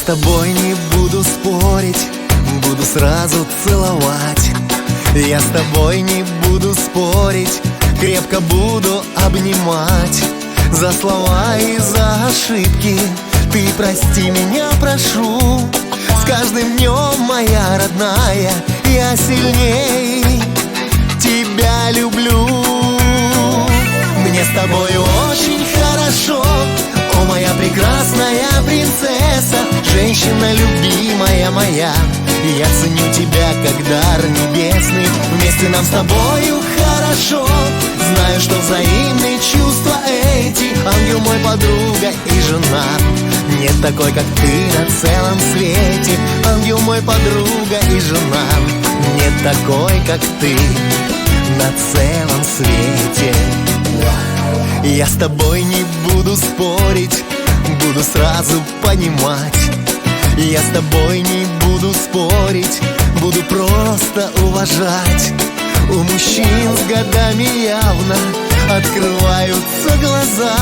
тобой не буду спорить, буду сразу целовать. Я с тобой не буду спорить, крепко буду обнимать. За слова и за ошибки ты прости меня, прошу. С каждым днем, моя родная, я сильней тебя люблю. Мне с тобой очень хорошо, о, моя прекрасная принцесса, женщина любимая моя. Я ценю тебя как дар небесный, вместе нам с тобою хорошо. Знаю, что взаимные чувства эти, ангел мой, подруга и жена. Нет такой, как ты на целом свете, ангел мой, подруга и жена. Нет такой, как ты на целом свете. Я с тобой не буду спорить, буду сразу понимать. Я с тобой не буду спорить, буду просто уважать. У мужчин с годами явно открываются глаза.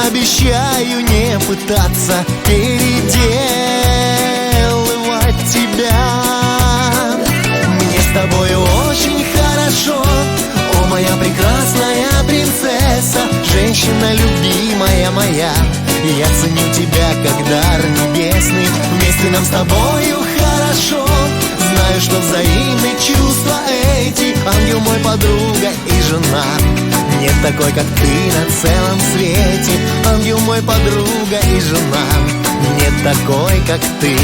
Обещаю не пытаться переделывать тебя. Мне с тобой очень хорошо, о, моя прекрасная принцесса, женщина любимая моя. Я ценю тебя как дар небесный, вместе нам с тобою хорошо. Знаю, что взаимные чувства эти, ангел мой, подруга и жена. Нет такой, как ты на целом свете, ангел мой, подруга и жена. Нет такой, как ты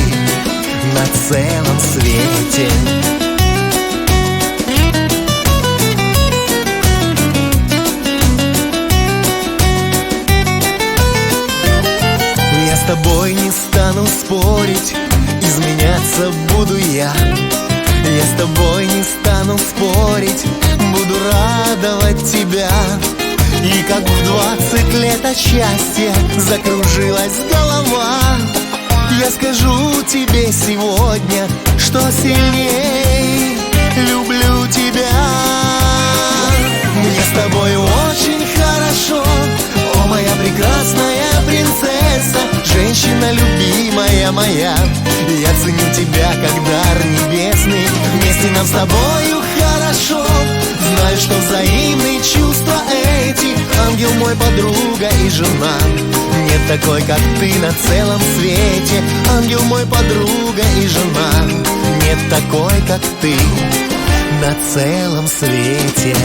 на целом свете. Я с тобой не стану спорить, изменяться буду я. Я с тобой не стану спорить, буду радовать тебя. И как в 20 лет от счастья закружилась голова, я скажу тебе сегодня, что сильней люблю тебя. Мне с тобой очень хорошо, о, моя прекрасная принцесса, женщина любимая моя. Я ценю тебя как дар небесный, вместе нам с тобою хорошо. Знаю, что взаимные чувства эти, ангел мой, подруга и жена. Нет такой, как ты на целом свете, ангел мой, подруга и жена. Нет такой, как ты на целом свете.